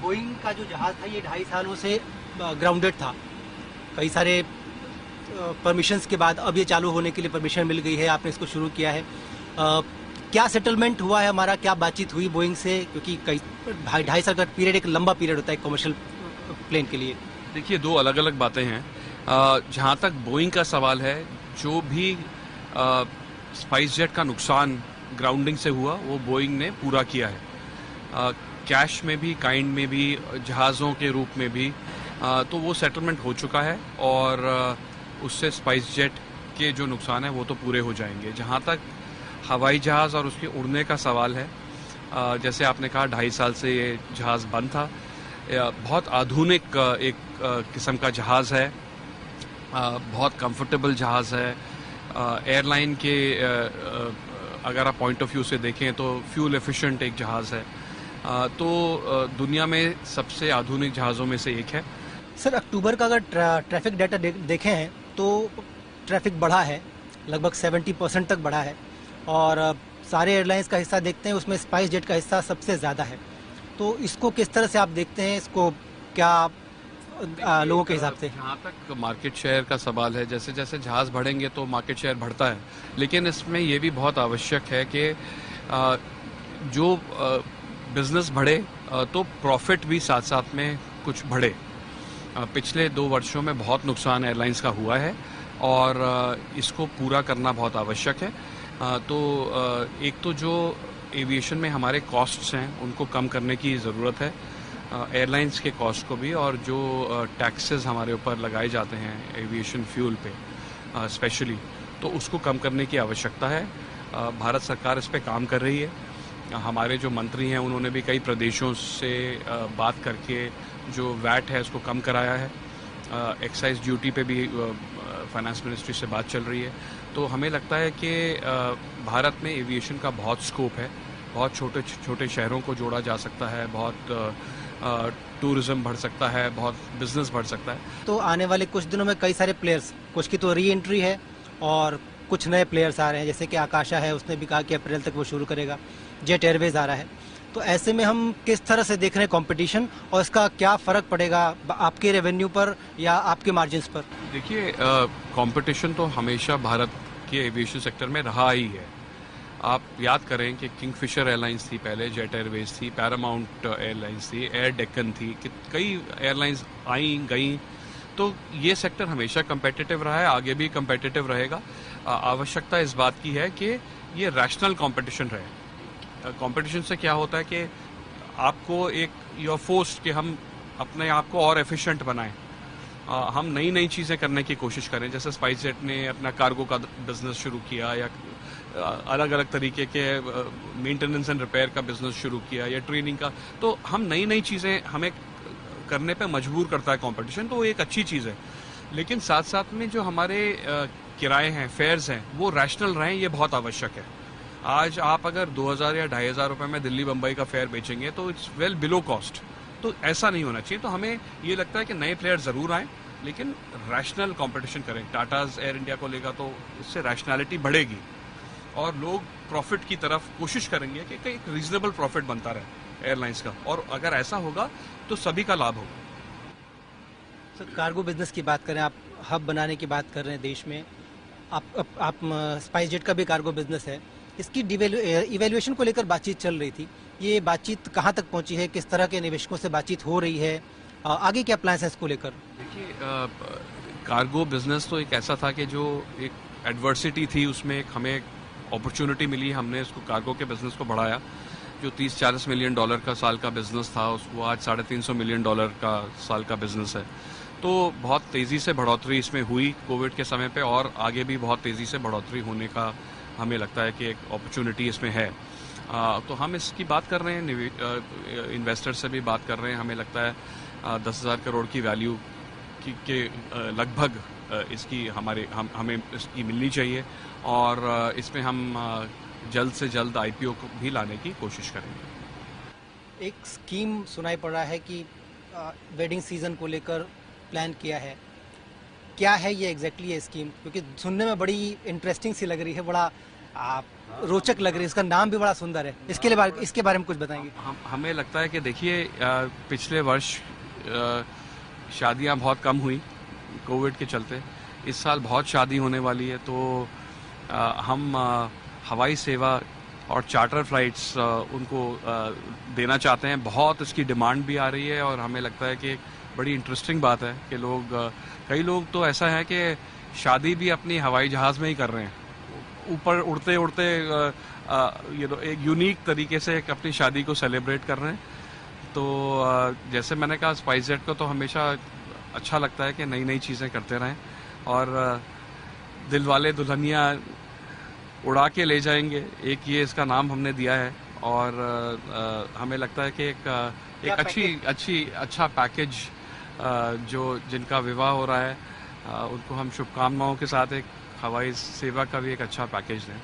Boeing का जो जहाज़ था ये 2.5 सालों से ग्राउंडेड था। कई सारे परमिशंस के बाद अब ये चालू होने के लिए परमिशन मिल गई है, आपने इसको शुरू किया है। क्या सेटलमेंट हुआ है हमारा, क्या बातचीत हुई बोइंग से? क्योंकि कई 2.5 साल का पीरियड एक लंबा पीरियड होता है कमर्शियल प्लेन के लिए। देखिए, दो अलग अलग बातें हैं। जहाँ तक बोइंग का सवाल है, जो भी स्पाइस जेट का नुकसान ग्राउंडिंग से हुआ वो बोइंग ने पूरा किया है, कैश में भी, काइंड में भी, जहाज़ों के रूप में भी। तो वो सेटलमेंट हो चुका है और उससे स्पाइस जेट के जो नुकसान है वो तो पूरे हो जाएंगे। जहाँ तक हवाई जहाज़ और उसके उड़ने का सवाल है, जैसे आपने कहा 2.5 साल से ये जहाज़ बंद था। बहुत आधुनिक एक किस्म का जहाज़ है, बहुत कंफर्टेबल जहाज़ है। एयरलाइन के अगर आप पॉइंट ऑफ व्यू से देखें तो फ्यूल एफिशिएंट एक जहाज़ है। तो दुनिया में सबसे आधुनिक जहाज़ों में से एक है। सर, अक्टूबर का अगर ट्रैफिक डाटा देखें हैं तो ट्रैफिक बढ़ा है, लगभग 70% तक बढ़ा है। और सारे एयरलाइंस का हिस्सा देखते हैं उसमें स्पाइस जेट का हिस्सा सबसे ज़्यादा है। तो इसको किस तरह से आप देखते हैं, इसको क्या लोगों के हिसाब से? जहाँ तक मार्केट शेयर का सवाल है, जैसे जैसे जहाज़ बढ़ेंगे तो मार्केट शेयर बढ़ता है, लेकिन इसमें ये भी बहुत आवश्यक है कि जो बिजनेस बढ़े तो प्रॉफिट भी साथ साथ में कुछ बढ़े। पिछले 2 वर्षों में बहुत नुकसान एयरलाइंस का हुआ है और इसको पूरा करना बहुत आवश्यक है। तो एक तो जो एविएशन में हमारे कॉस्ट्स हैं उनको कम करने की ज़रूरत है, एयरलाइंस के कॉस्ट को भी, और जो टैक्सेस हमारे ऊपर लगाए जाते हैं एविएशन फ्यूल पे स्पेशली, तो उसको कम करने की आवश्यकता है। भारत सरकार इस पे काम कर रही है। हमारे जो मंत्री हैं उन्होंने भी कई प्रदेशों से बात करके जो वैट है उसको कम कराया है। एक्साइज ड्यूटी पे भी फाइनेंस मिनिस्ट्री से बात चल रही है। तो हमें लगता है कि भारत में एविएशन का बहुत स्कोप है, बहुत छोटे छोटे शहरों को जोड़ा जा सकता है, बहुत टूरिज्म बढ़ सकता है, बहुत बिजनेस बढ़ सकता है। तो आने वाले कुछ दिनों में कई सारे प्लेयर्स, कुछ की तो री एंट्री है और कुछ नए प्लेयर्स आ रहे हैं, जैसे कि आकाशा है, उसने भी कहा कि अप्रैल तक वो शुरू करेगा। जेट एयरवेज आ रहा है। तो ऐसे में हम किस तरह से देख रहे हैं कंपटीशन और इसका क्या फ़र्क पड़ेगा आपके रेवेन्यू पर या आपके मार्जिन्स पर? देखिए, कंपटीशन तो हमेशा भारत के एविएशन सेक्टर में रहा ही है। आप याद करें कि किंगफिशर एयरलाइंस थी पहले, जेट एयरवेज थी, पैरामाउंट एयरलाइंस थी, एयर डेक्कन थी, कई एयरलाइंस आई गई। तो ये सेक्टर हमेशा कंपेटिटिव रहा है, आगे भी कंपेटिटिव रहेगा। आवश्यकता इस बात की है कि ये रैशनल कंपटीशन रहे। कंपटीशन से क्या होता है कि आपको एक यू आर फोर्स्ड कि हम अपने आप को और एफिशिएंट बनाएं, हम नई नई चीज़ें करने की कोशिश करें। जैसे स्पाइस जेट ने अपना कार्गो का बिजनेस शुरू किया, या अलग अलग तरीके के मेंटेनेंस एंड रिपेयर का बिजनेस शुरू किया, या ट्रेनिंग का। तो हम नई नई चीज़ें हमें करने पे मजबूर करता है कंपटीशन, तो वो एक अच्छी चीज़ है। लेकिन साथ साथ में जो हमारे किराए हैं, फेयर्स हैं, वो रैशनल रहें, ये बहुत आवश्यक है। आज आप अगर 2000 या 2500 रुपये में दिल्ली बम्बई का फेयर बेचेंगे तो इट्स वेल बिलो कॉस्ट। तो ऐसा नहीं होना चाहिए। तो हमें ये लगता है कि नए प्लेयर ज़रूर आएँ, लेकिन रैशनल कंपटीशन करें। टाटाज एयर इंडिया को लेगा तो इससे रैशनैलिटी बढ़ेगी और लोग प्रॉफिट की तरफ कोशिश करेंगे कि एक रीजनेबल प्रॉफिट बनता रहे एयरलाइंस का, और अगर ऐसा होगा तो सभी का लाभ होगा। सर, कार्गो बिजनेस की बात करें, आप हब बनाने की बात कर रहे हैं देश में। आप स्पाइस जेट का भी कार्गो बिजनेस है, इसकी इवेल्युएशन को लेकर बातचीत चल रही थी। ये बातचीत कहाँ तक पहुँची है, किस तरह के निवेशकों से बातचीत हो रही है, आगे क्या प्लान्स हैं इसको लेकर? देखिए, कार्गो बिजनेस तो एक ऐसा था कि जो एक एडवर्सिटी थी, उसमें एक हमें अपॉर्चुनिटी मिली, हमने इसको कार्गो के बिजनेस को बढ़ाया। जो 30-40 मिलियन डॉलर का साल का बिजनेस था उसको आज 350 मिलियन डॉलर का साल का बिजनेस है। तो बहुत तेज़ी से बढ़ोतरी इसमें हुई कोविड के समय पे, और आगे भी बहुत तेज़ी से बढ़ोतरी होने का हमें लगता है कि एक अपॉर्चुनिटी इसमें है। तो हम इसकी बात कर रहे हैं, इन्वेस्टर से भी बात कर रहे हैं। हमें लगता है 10,000 करोड़ की वैल्यू के लगभग इसकी हमें इसकी मिलनी चाहिए, और इसमें हम जल्द से जल्द आईपीओ को भी लाने की कोशिश करेंगे। एक स्कीम सुनाई पड़ रहा है कि वेडिंग सीजन को लेकर प्लान किया है। क्या है ये एग्जैक्टली ये स्कीम? क्योंकि सुनने में बड़ी इंटरेस्टिंग सी लग रही है, बड़ा रोचक लग रही है, इसका नाम भी बड़ा सुंदर है। इसके बारे में कुछ बताएंगे? हमें लगता है कि देखिए पिछले वर्ष शादियां बहुत कम हुई कोविड के चलते। इस साल बहुत शादी होने वाली है, तो हम हवाई सेवा और चार्टर फ्लाइट्स उनको देना चाहते हैं। बहुत इसकी डिमांड भी आ रही है और हमें लगता है कि बड़ी इंटरेस्टिंग बात है कि कई लोग तो ऐसा है कि शादी भी अपनी हवाई जहाज़ में ही कर रहे हैं, ऊपर उड़ते उड़ते एक यूनिक तरीके से अपनी शादी को सेलिब्रेट कर रहे हैं। तो जैसे मैंने कहा, स्पाइसजेट को तो हमेशा अच्छा लगता है कि नई नई चीज़ें करते रहें और दिल वाले दुल्हनिया उड़ा के ले जाएंगे, एक ये इसका नाम हमने दिया है। और हमें लगता है कि एक अच्छा पैकेज जिनका विवाह हो रहा है उनको हम शुभकामनाओं के साथ एक हवाई सेवा का भी एक अच्छा पैकेज दें।